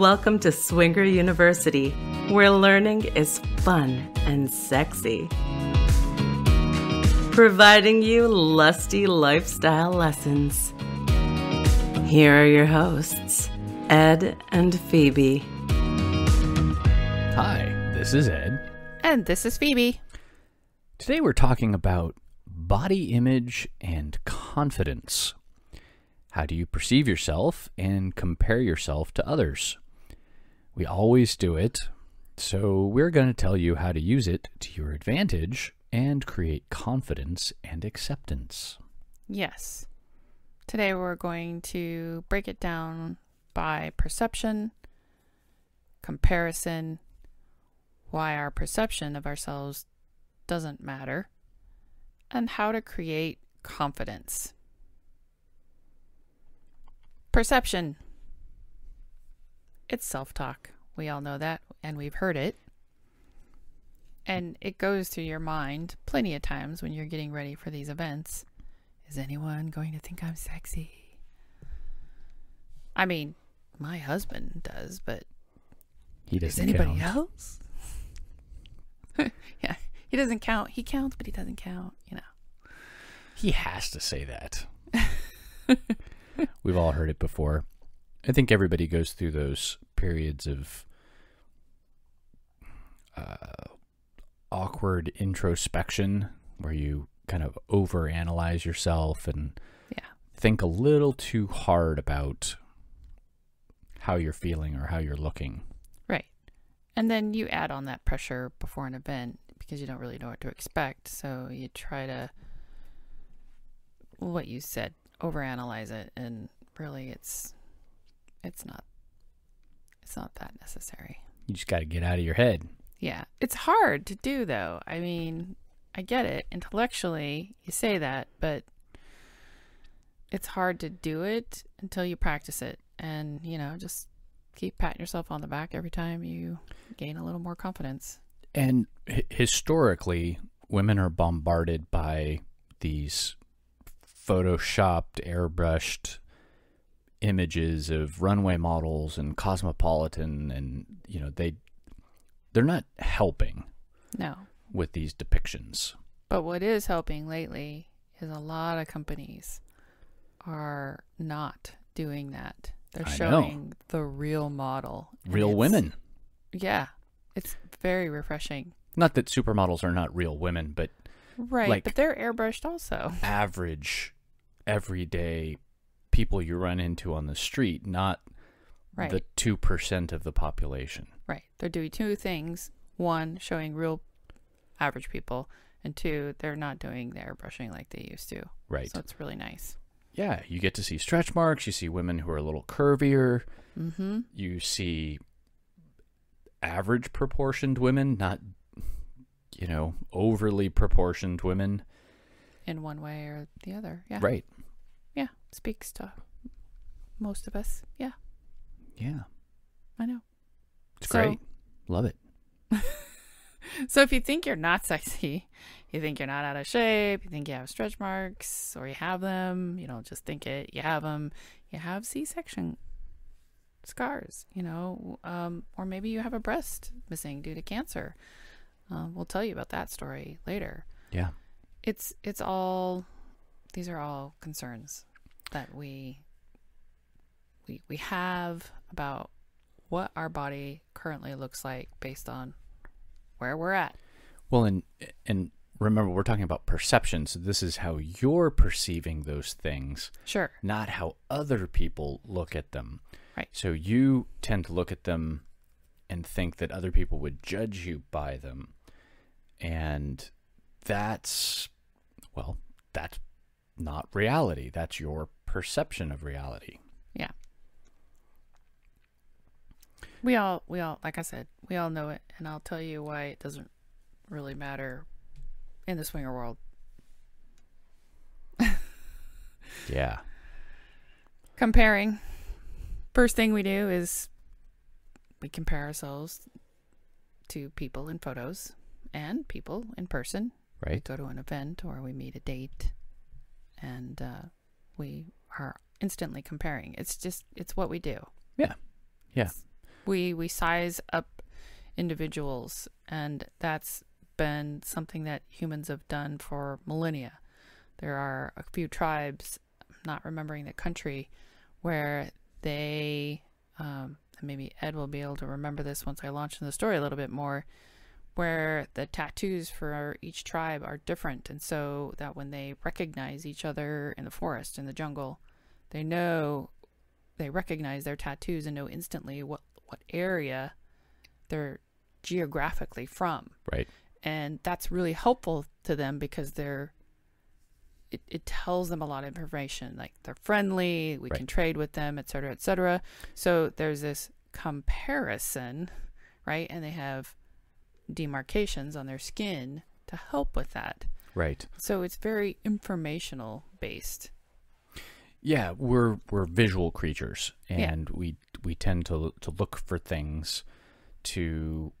Welcome to Swinger University, where learning is fun and sexy. Providing you lusty lifestyle lessons. Here are your hosts, Ed and Phoebe. Hi, this is Ed. And this is Phoebe. Today we're talking about body image and confidence. How do you perceive yourself and compare yourself to others? We always do it, so we're going to tell you how to use it to your advantage and create confidence and acceptance. Yes. Today we're going to break it down by perception, comparison, why our perception of ourselves doesn't matter, and how to create confidence. Perception. It's self-talk. We all know that, and we've heard it. And it goes through your mind plenty of times when you're getting ready for these events. Is anyone going to think I'm sexy? I mean, my husband does, but He doesn't is anybody count. else? Yeah, he doesn't count. He counts, but he doesn't count, you know. He has to say that. We've all heard it before. I think everybody goes through those periods of awkward introspection where you kind of overanalyze yourself and think a little too hard about how you're feeling or how you're looking. Right. And then you add on that pressure before an event because you don't really know what to expect. So you try to, what you said, overanalyze it, and really it's not that necessary. You just got to get out of your head. Yeah. It's hard to do, though. I mean, I get it. Intellectually, you say that, but it's hard to do it until you practice it. And, you know, just keep patting yourself on the back every time you gain a little more confidence. And historically, women are bombarded by these photoshopped, airbrushed images of runway models and Cosmopolitan, and you know they're not helping No. with these depictions. But what is helping lately is a lot of companies are not doing that. They're showing the real model. Real women. Yeah. It's very refreshing. Not that supermodels are not real women, but Right. like but they're airbrushed also. average, everyday people you run into on the street, not Right. the 2% of the population. Right. They're doing two things. One, showing real average people. And two, they're not doing the airbrushing like they used to. Right. So it's really nice. Yeah, you get to see stretch marks. You see women who are a little curvier. Mm-hmm. You see average proportioned women, not, you know, overly proportioned women. In one way or the other. Yeah. Right. Yeah. Speaks to most of us. Yeah. Yeah. I know. It's great. Love it. So if you think you're not sexy, you think you're not out of shape, you think you have stretch marks, or you have them, you don't just think it, you have them, you have C-section scars, you know, or maybe you have a breast missing due to cancer. We'll tell you about that story later. Yeah. These are all concerns that we have about what our body currently looks like based on where we're at. Well, and remember, we're talking about perception, so this is how you're perceiving those things. Sure. Not how other people look at them. Right. So you tend to look at them and think that other people would judge you by them. And that's not reality. That's your perception of reality. Yeah. We all, like I said, we all know it, and I'll tell you why it doesn't really matter in the swinger world. Yeah. Comparing. First thing we do is we compare ourselves to people in photos and people in person. Right. We go to an event or we meet a date, and we are instantly comparing. It's what we do. Yeah. Yeah. We size up individuals, and that's been something that humans have done for millennia. There are a few tribes, I'm not remembering the country, where they, maybe Ed will be able to remember this once I launch in the story a little bit more, where the tattoos for each tribe are different. And so that when they recognize each other in the forest, in the jungle, they recognize their tattoos and know instantly what area they're geographically from. Right. And that's really helpful to them because it tells them a lot of information. Like, they're friendly, we can trade with them, et cetera, et cetera. So there's this comparison, right? And they have demarcations on their skin to help with that. Right. So it's very informational based. Yeah, we're visual creatures, and we tend to look for things to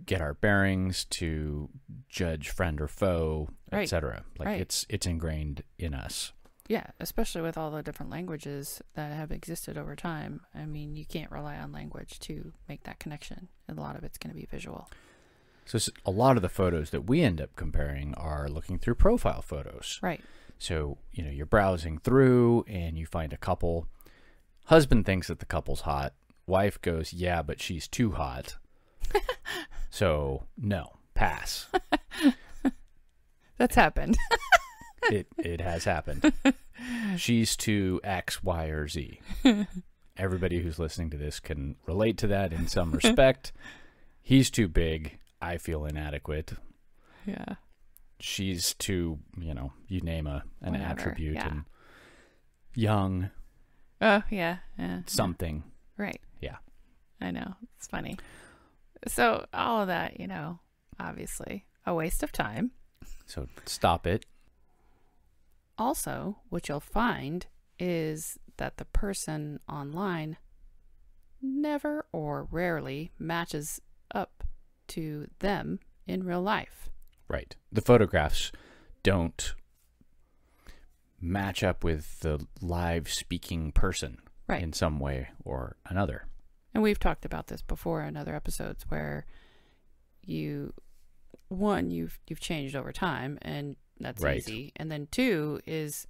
get our bearings, to judge friend or foe, etc. Like it's ingrained in us. Yeah, especially with all the different languages that have existed over time. I mean, you can't rely on language to make that connection. And a lot of it's going to be visual. So a lot of the photos that we end up comparing are looking through profile photos. Right. So, you're browsing through and you find a couple. Husband thinks that the couple's hot. Wife goes, yeah, but she's too hot. So, no, pass. That's happened. It has happened. She's too X, Y, or Z. Everybody who's listening to this can relate to that in some respect. He's too big. I feel inadequate. Yeah. She's too, you name an Whatever, attribute. yeah. And young. Oh, yeah. Something. Right. Yeah. I know. It's funny. So all of that, obviously a waste of time. So stop it. Also, what you'll find is that the person online never or rarely matches up to them in real life. Right. The photographs don't match up with the live speaking person in some way or another. And we've talked about this before in other episodes where you've changed over time, and that's easy. And then two is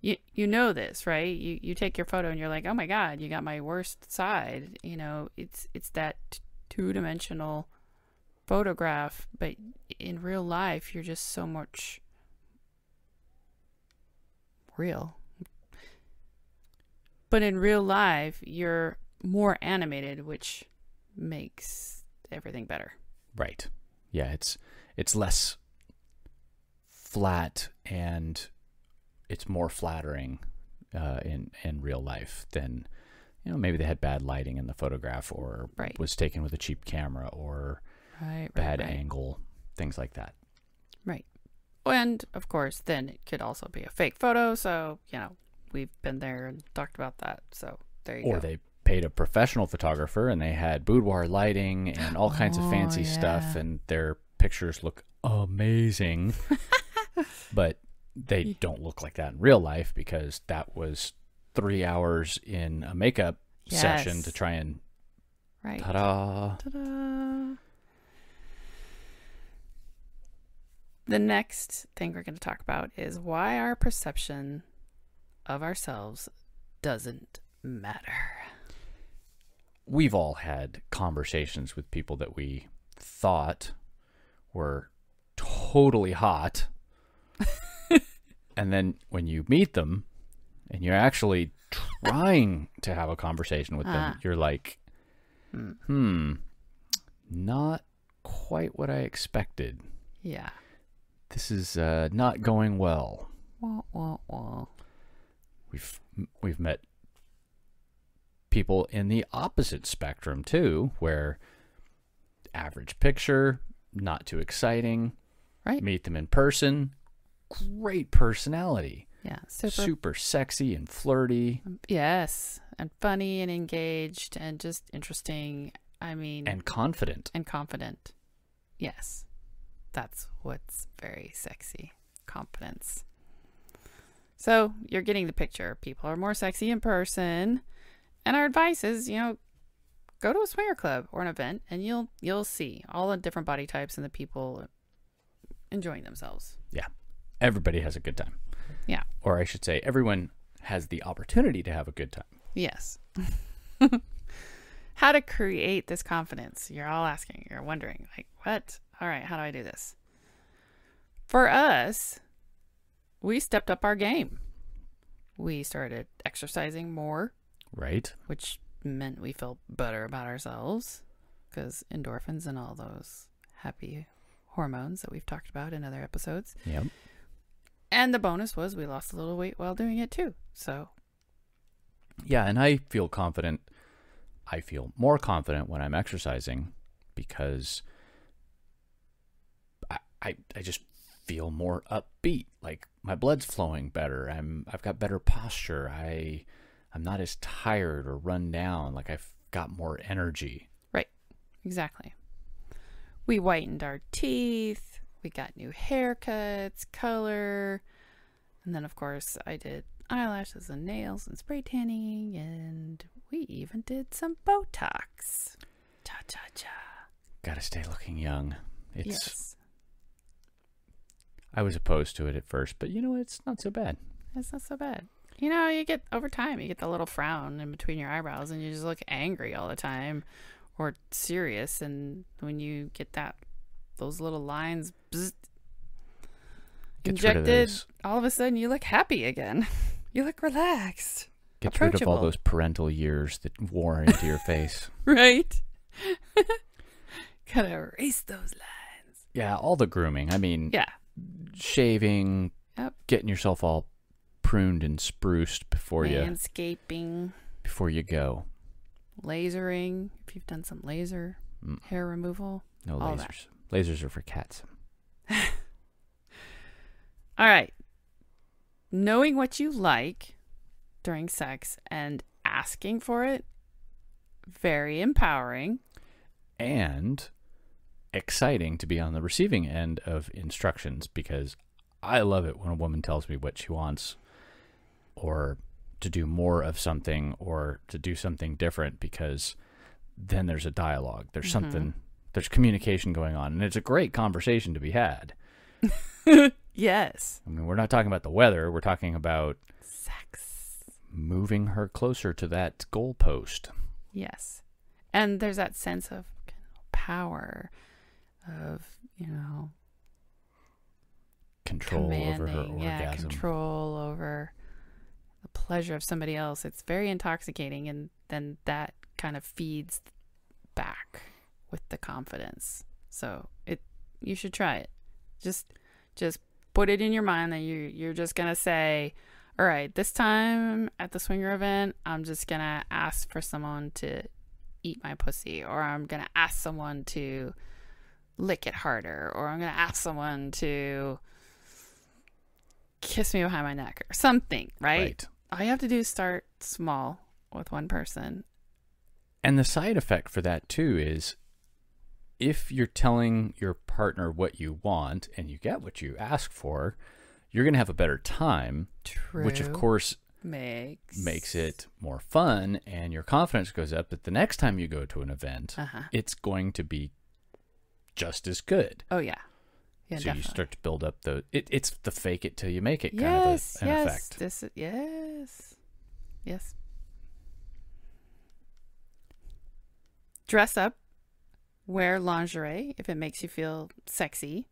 you know this, right? You take your photo and you're like, oh my God, you got my worst side. It's that two-dimensional photograph, but in real life you're just so much real. But in real life you're more animated, which makes everything better. Right. Yeah, it's less flat, and it's more flattering in real life than maybe they had bad lighting in the photograph, or was taken with a cheap camera, or bad angle, things like that. Right. And of course, then it could also be a fake photo. So, we've been there and talked about that. So there you go. Or they paid a professional photographer and they had boudoir lighting and all kinds of fancy stuff, and their pictures look amazing. But they don't look like that in real life, because that was 3 hours in a makeup session to try and ta-da. Ta-da. The next thing we're going to talk about is why our perception of ourselves doesn't matter. We've all had conversations with people that we thought were totally hot. And then when you meet them and you're actually trying to have a conversation with them, you're like, not quite what I expected. Yeah. This is not going well. Wah, wah, wah. We've met people in the opposite spectrum too, where average picture, not too exciting. Right. Meet them in person, great personality. Yeah, super sexy and flirty. Yes, and funny and engaged and just interesting. And confident. Yes. That's what's very sexy. Confidence. So you're getting the picture. People are more sexy in person, And our advice is, go to a swinger club or an event, and you'll see all the different body types and the people enjoying themselves. Yeah. Everybody has a good time. Yeah. Or I should say, everyone has the opportunity to have a good time. Yes. How to create this confidence? You're all asking. You're wondering, like, what? All right, how do I do this? For us, we stepped up our game. We started exercising more. Right. Which meant we felt better about ourselves because endorphins and all those happy hormones that we've talked about in other episodes. Yep. And the bonus was we lost a little weight while doing it too. So. Yeah, and I feel confident. I feel more confident when I'm exercising because I just feel more upbeat. Like my blood's flowing better. I've got better posture. I'm not as tired or run down. Like I've got more energy. Right. Exactly. We whitened our teeth. We got new haircuts, color. And then, of course, I did eyelashes and nails and spray tanning. And we even did some Botox. Cha-cha-cha. Gotta stay looking young. Yes. I was opposed to it at first, but it's not so bad. It's not so bad. You get, over time, you get the little frown in between your eyebrows and you just look angry all the time or serious. And when you get those little lines injected, all of a sudden you look happy again. You look relaxed. Gets rid of all those parental years that wore into your face. Right? Gotta erase those lines. Yeah, all the grooming. I mean, yeah, shaving, getting yourself all pruned and spruced before landscaping, before you go. Lasering, if you've done some laser hair removal. No all lasers. That. Lasers are for cats. All right. Knowing what you like during sex and asking for it, very empowering. And exciting to be on the receiving end of instructions because I love it when a woman tells me what she wants or to do more of something or to do something different because then there's a dialogue. There's something, there's communication going on and it's a great conversation to be had. Yes. I mean, we're not talking about the weather. We're talking about sex. Moving her closer to that goalpost. Yes. And there's that sense of power of, control over her orgasm. Yeah, control over the pleasure of somebody else. It's very intoxicating, and then that kind of feeds back with the confidence. So you should try it. Just put it in your mind that you're just gonna say, all right, this time at the swinger event, I'm just gonna ask for someone to eat my pussy, or I'm gonna ask someone to lick it harder, or I'm gonna ask someone to kiss me behind my neck or something, right? All you have to do is start small with one person. And the side effect for that too is if you're telling your partner what you want and you get what you ask for, you're going to have a better time. True. Which of course makes it more fun, and your confidence goes up that the next time you go to an event, it's going to be just as good. Oh, yeah. Yeah, so definitely. you start to build up it's the fake it till you make it kind of an effect. Yes. Dress up. Wear lingerie if it makes you feel sexy.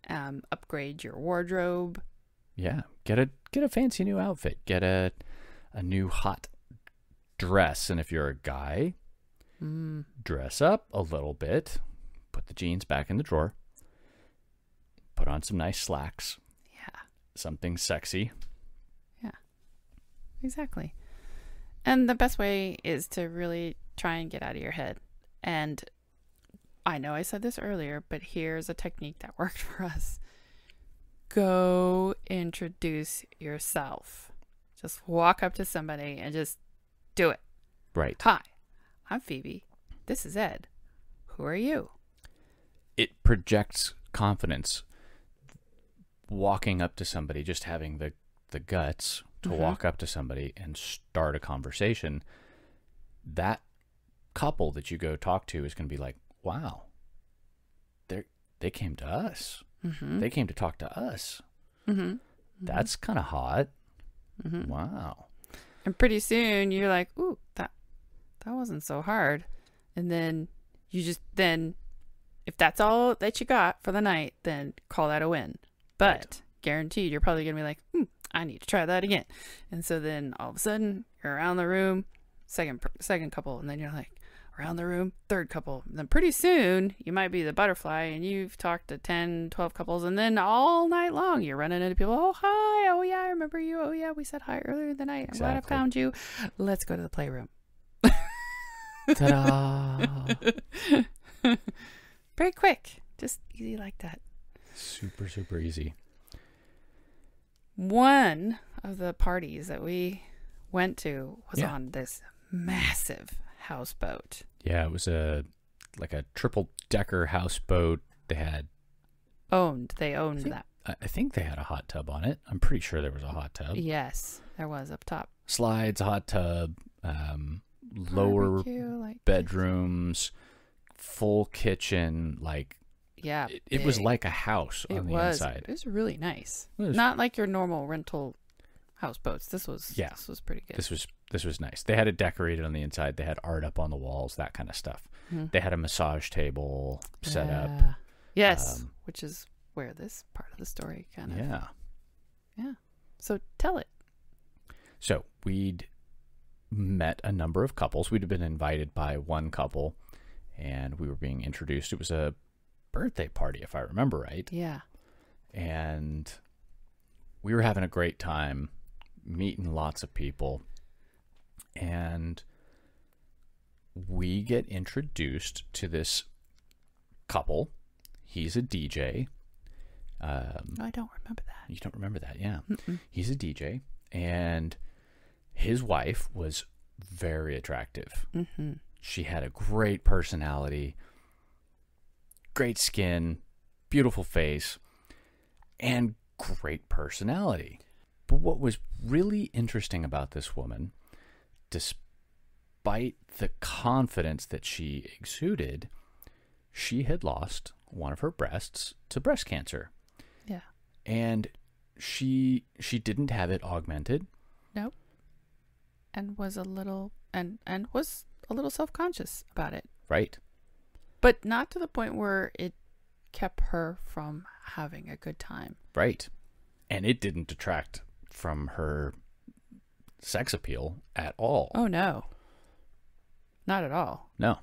Upgrade your wardrobe. Yeah, get a fancy new outfit. Get a new hot dress, and if you're a guy, dress up a little bit. Put the jeans back in the drawer. Put on some nice slacks. Yeah. Something sexy. Yeah. Exactly. And the best way is to really try and get out of your head. And I know I said this earlier, but here's a technique that worked for us. Go introduce yourself. Just walk up to somebody and just do it. Right. Hi, I'm Phoebe. This is Ed. Who are you? It projects confidence. Walking up to somebody, just having the guts to walk up to somebody and start a conversation that couple that you go talk to is going to be like, wow, they came to us. Mm-hmm. They came to talk to us. Mm-hmm. That's kind of hot. Mm-hmm. Wow. And pretty soon you're like, ooh, that wasn't so hard. And then if that's all that you got for the night, then call that a win. But Right. guaranteed, you're probably going to be like, I need to try that again. And so then all of a sudden you're around the room, second couple. And then you're like, around the room, third couple. And then pretty soon you might be the butterfly and you've talked to 10, 12 couples. And then all night long you're running into people. Oh, hi. Oh, yeah, I remember you. Oh, yeah, we said hi earlier in the night. I'm glad I Exactly. found you. Let's go to the playroom. Ta-da. Very quick. Just easy like that. Super, super easy. One of the parties that we went to was Yeah. on this massive houseboat. Yeah, it was like a triple-decker houseboat. They had, They owned think- that. I think they had a hot tub on it. I'm pretty sure there was a hot tub. Yes, there was up top. Slides, hot tub, lower Barbecue, like bedrooms, full kitchen. Like yeah, it was big. like a house It on the was. inside. It was really nice. It was- Not like your normal rental houseboats. This was pretty good. This was nice. They had it decorated on the inside. They had art up on the walls, that kind of stuff. Mhm. They had a massage table set up. Yeah. Yes, Um, which is where this part of the story kind of. Yeah. So tell it. So we'd met a number of couples. We'd have been invited by one couple, and we were being introduced. It was a birthday party, if I remember right. Yeah. And we were having a great time, meeting lots of people. And we get introduced to this couple. He's a DJ. No, I don't remember that. You don't remember that, yeah. Mm-mm. He's a DJ, and his wife was very attractive. Mm-hmm. She had a great personality, great skin, beautiful face, and great personality. But what was really interesting about this woman, despite the confidence that she exuded, she had lost one of her breasts to breast cancer. Yeah. And she didn't have it augmented. Nope. And was a little self-conscious about it. Right. But not to the point where it kept her from having a good time. Right. And it didn't detract from her sex appeal at all. Oh no. Not at all. No.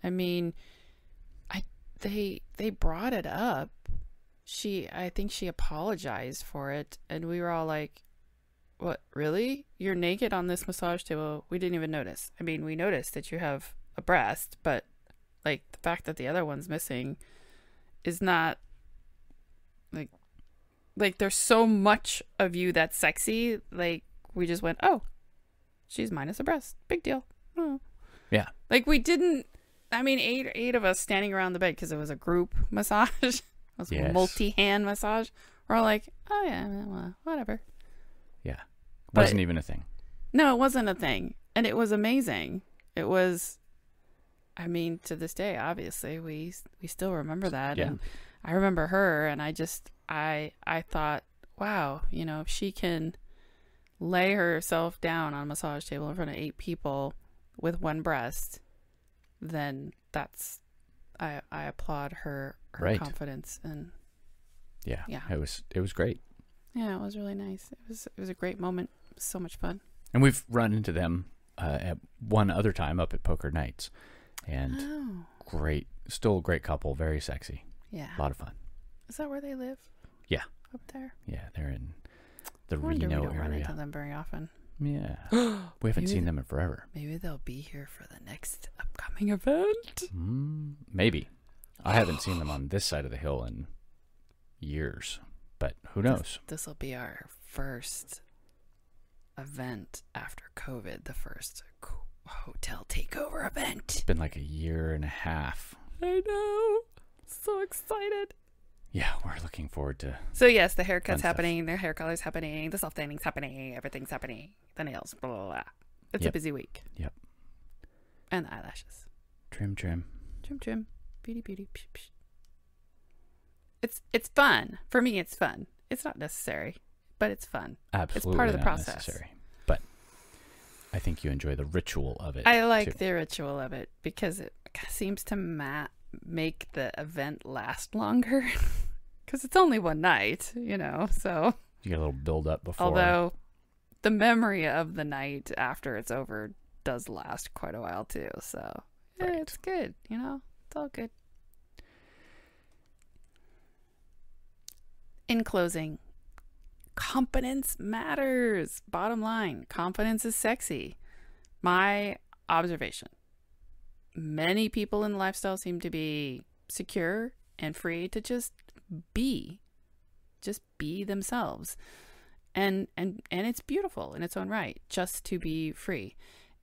I mean, they brought it up. I think she apologized for it, and we were all like, "What, really? You're naked on this massage table? We didn't even notice." I mean, we noticed that you have a breast, but like the fact that the other one's missing is not like there's so much of you that's sexy. Like we just went, "Oh, she's minus a breast. Big deal." Oh. Yeah. Like we didn't. I mean, eight of us standing around the bed because it was a group massage. It was Yes. a multi-hand massage. We're all like, "Oh yeah, well, whatever." Yeah. But- Wasn't even a thing. No, it wasn't a thing, and it was amazing. It was. I mean, to this day, obviously, we still remember that. Yeah. And I remember her, and I thought, wow, if she can lay herself down on a massage table in front of 8 people with one breast, then I applaud her Right. confidence. And Yeah. Yeah. It was great. yeah, it was really nice. It was a great moment. It was so much fun. And we've run into them at one other time up at Poker Nights. And Oh, great, still a great couple, very sexy. yeah. A lot of fun. Is that where they live? Yeah. Up there. Yeah, they're in the I wonder we Reno don't run into area. them very often. Yeah. We haven't Maybe seen them in forever. Maybe they'll be here for the next upcoming event. Maybe. I haven't seen them on this side of the hill in years, but who knows? This will be our first event after COVID, the first hotel takeover event. It's been like a year and a half. I know. So excited. Yeah, we're looking forward to. So yes, the Fun haircut's stuff. happening, the hair color's happening, the self-tanning's happening, everything's happening, the nails, blah, blah, blah. It's a Yep. busy week. Yep. And the eyelashes. Trim. Trim. Beauty. Psh, psh. It's fun. For me, it's fun. It's not necessary, but it's fun. Absolutely, it's part of the not process. Necessary. But I think you enjoy the ritual of it. I like too. the ritual of it because it seems to make the event last longer. Because it's only one night, so. You get a little build up before. Although the memory of the night after it's over does last quite a while too. So Right. It's good, it's all good. In closing, confidence matters. Bottom line, confidence is sexy. My observation, many people in the lifestyle seem to be secure and free to just be themselves. And it's beautiful in its own right, just to be free.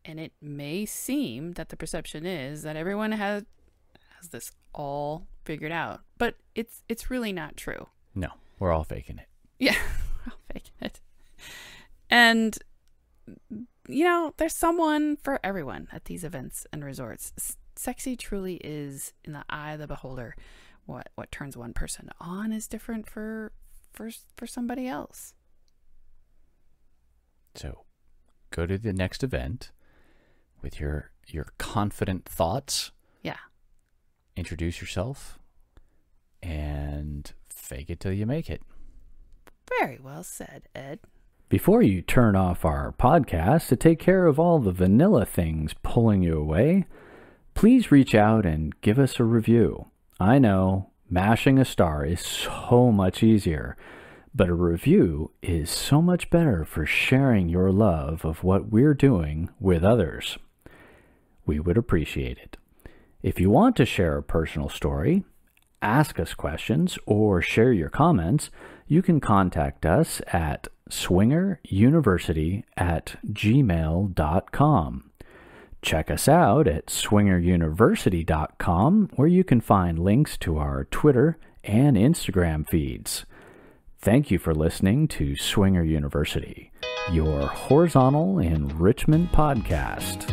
And it may seem that the perception is that everyone has this all figured out, but it's really not true. No, we're all faking it. Yeah, we're all faking it. And there's someone for everyone at these events and resorts. Sexy truly is in the eye of the beholder. What turns one person on is different for somebody else. So go to the next event with your confident thoughts. Yeah. Introduce yourself and fake it till you make it. Very well said, Ed. Before you turn off our podcast to take care of all the vanilla things pulling you away, please reach out and give us a review. I know mashing a star is so much easier, but a review is so much better for sharing your love of what we're doing with others. We would appreciate it. If you want to share a personal story, ask us questions, or share your comments, you can contact us at swingeruniversity@gmail.com. Check us out at swingeruniversity.com, where you can find links to our Twitter and Instagram feeds. Thank you for listening to Swinger University, your horizontal enrichment podcast.